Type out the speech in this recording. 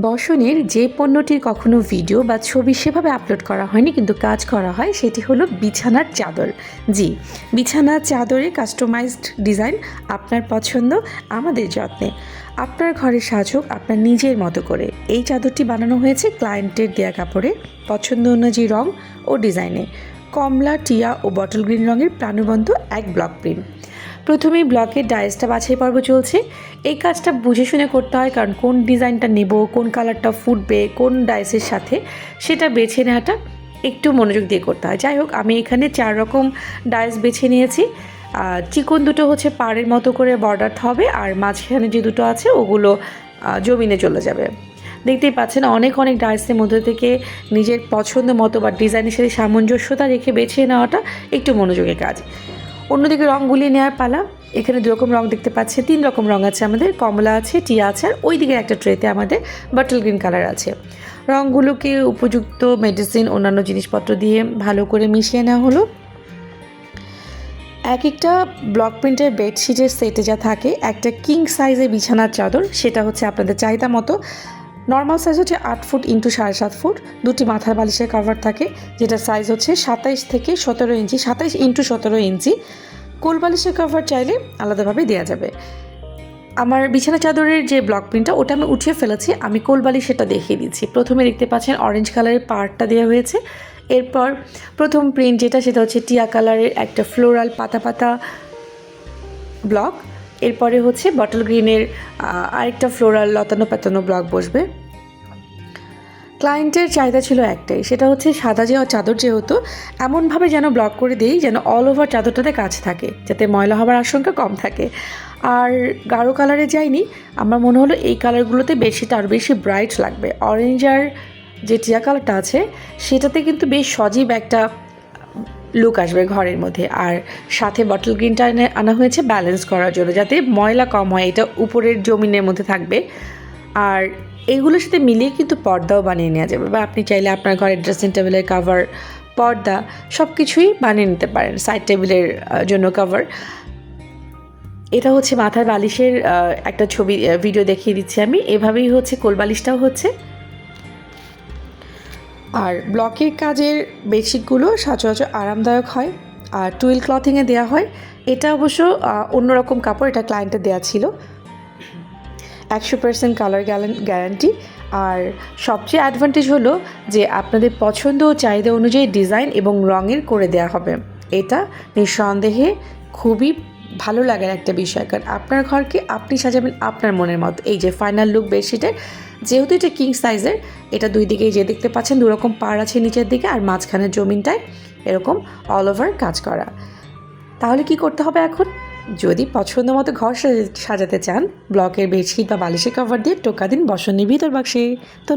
বসনের যে পণ্যটির কখনো ভিডিও বা ছবি সেভাবে আপলোড করা হয়নি কিন্তু কাজ করা হয় সেটি হলো বিছানার চাদর। জি, বিছানার চাদরে কাস্টমাইজড ডিজাইন, আপনার পছন্দ আমাদের যত্নে। আপনার ঘরে সাজুক আপনার নিজের মতো করে। এই চাদরটি বানানো হয়েছে ক্লায়েন্টের দেয়া কাপড়ে, পছন্দ অনুযায়ী রং ও ডিজাইনে। কমলা, টিয়া ও বটল গ্রিন রঙের প্রাণবন্ত এক ব্লক প্রিন্ট। প্রথমেই ব্লকের ডাইসটা বাছাই পর্ব চলছে। এই কাজটা বুঝে শুনে করতে হয়, কারণ কোন ডিজাইনটা নেব, কোন কালারটা ফুটবে কোন ডাইসের সাথে, সেটা বেছে নেওয়াটা একটু মনোযোগ দিয়ে করতে হয়। যাই হোক, আমি এখানে 4 রকম ডাইস বেছে নিয়েছি। চিকন দুটো হচ্ছে পাড়ের মতো করে বর্ডার হবে, আর মাঝখানে যে দুটো আছে ওগুলো জমিনে চলে যাবে। দেখতেই পাচ্ছেন অনেক ডাইসের মধ্যে থেকে নিজের পছন্দ মতো বা ডিজাইনের সাথে সামঞ্জস্যতা রেখে বেছে নেওয়াটা একটু মনোযোগের কাজ। অন্যদিকে রং গুলিয়ে নেওয়ার পালা। এখানে 2 রকম রং দেখতে পাচ্ছি, 3 রকম রং আছে আমাদের, কমলা আছে, টিয়া আছে, আর ওই দিকে একটা ট্রেতে আমাদের বটল গ্রিন কালার আছে। রঙগুলোকে উপযুক্ত মেডিসিন অন্যান্য জিনিসপত্র দিয়ে ভালো করে মিশিয়ে নেওয়া হলো। এক একটা ব্লক প্রিন্টের বেডশিটের সেটে যা থাকে, একটা কিং সাইজের বিছানার চাদর, সেটা হচ্ছে আপনাদের চাহিদা মতো। নর্মাল সাইজ হচ্ছে 8 ফুট ইন্টু 7.5 ফুট, 2টি মাথার বালিশের কভার থাকে, যেটা সাইজ হচ্ছে 27 থেকে 17 ইঞ্চি, 27 ইন্টু 17 ইঞ্চি। কোল বালিশের কভার চাইলে আলাদাভাবে দেওয়া যাবে। আমার বিছানা চাদরের যে ব্লক প্রিন্টটা ওটা আমি উঠিয়ে ফেলেছি, আমি কোল বালিশ সেটা দেখিয়ে দিচ্ছি। প্রথমে দেখতে পাচ্ছেন অরেঞ্জ কালারের পার্টটা দেওয়া হয়েছে। এরপর প্রথম প্রিন্ট যেটা, সেটা হচ্ছে টিয়া কালারের একটা ফ্লোরাল পাতা পাতা ব্লক। এরপরে হচ্ছে বটল গ্রিনের আরেকটা ফ্লোরাল লতানো পাতানো ব্লক বসবে। ক্লায়েন্টের চাহিদা ছিল একটাই, সেটা হচ্ছে সাদা চাদর যেহেতু, এমনভাবে যেন ব্লক করে দেই যেন অল ওভার চাদরটাতে কাজ থাকে, যাতে ময়লা হওয়ার আশঙ্কা কম থাকে। আর গাঢ় কালারে যায়নি, আমার মনে হলো এই কালারগুলোতে বেডশিট আরও বেশি ব্রাইট লাগবে। অরেঞ্জ আর যে টিয়া কালারটা আছে সেটাতে কিন্তু বেশ সজীব একটা লুক আসবে ঘরের মধ্যে। আর সাথে বটল গ্রিনটা আনা হয়েছে ব্যালেন্স করার জন্য, যাতে ময়লা কম হয়। এটা উপরের জমিনের মধ্যে থাকবে। আর এইগুলোর সাথে মিলিয়ে কিন্তু পর্দাও বানিয়ে নেওয়া যাবে, বা আপনি চাইলে আপনার ঘরের ড্রেসিং টেবিলের কাভার, পর্দা সব কিছুই বানিয়ে নিতে পারেন। সাইড টেবিলের জন্য কাভার। এটা হচ্ছে মাথার বালিশের একটা ছবি ভিডিও দেখিয়ে দিচ্ছি আমি। এভাবেই হচ্ছে কোল বালিশটাও হচ্ছে। আর ব্লকের কাজের বেডশিটগুলো সচরাচর আরামদায়ক হয় আর টুইল ক্লথিংয়ে দেওয়া হয়। এটা অবশ্য অন্যরকম কাপড়, এটা ক্লায়েন্টের দেওয়া ছিল। 100% কালার গ্যারান্টি। আর সবচেয়ে অ্যাডভান্টেজ হলো যে আপনাদের পছন্দ ও চাহিদা অনুযায়ী ডিজাইন এবং রঙের করে দেওয়া হবে। এটা নিঃসন্দেহে খুবই ভালো লাগার একটা বিষয়, কারণ আপনার ঘরকে আপনি সাজাবেন আপনার মনের মতো। এই যে ফাইনাল লুক বেডশিটের, যেহেতু এটা কিং সাইজের, এটা দুই দিকেই যে দেখতে পাচ্ছেন 2 রকম পাড় আছে নিচের দিকে, আর মাঝখানের জমিনটায় এরকম অল ওভার কাজ করা। তাহলে কি করতে হবে এখন? যদি পছন্দ মতো ঘর সাজাতে চান, ব্লকের বেডশিট বা বালিশের কভার দিয়ে টোকা দিন বসনের ভিতর বাক্সে। তো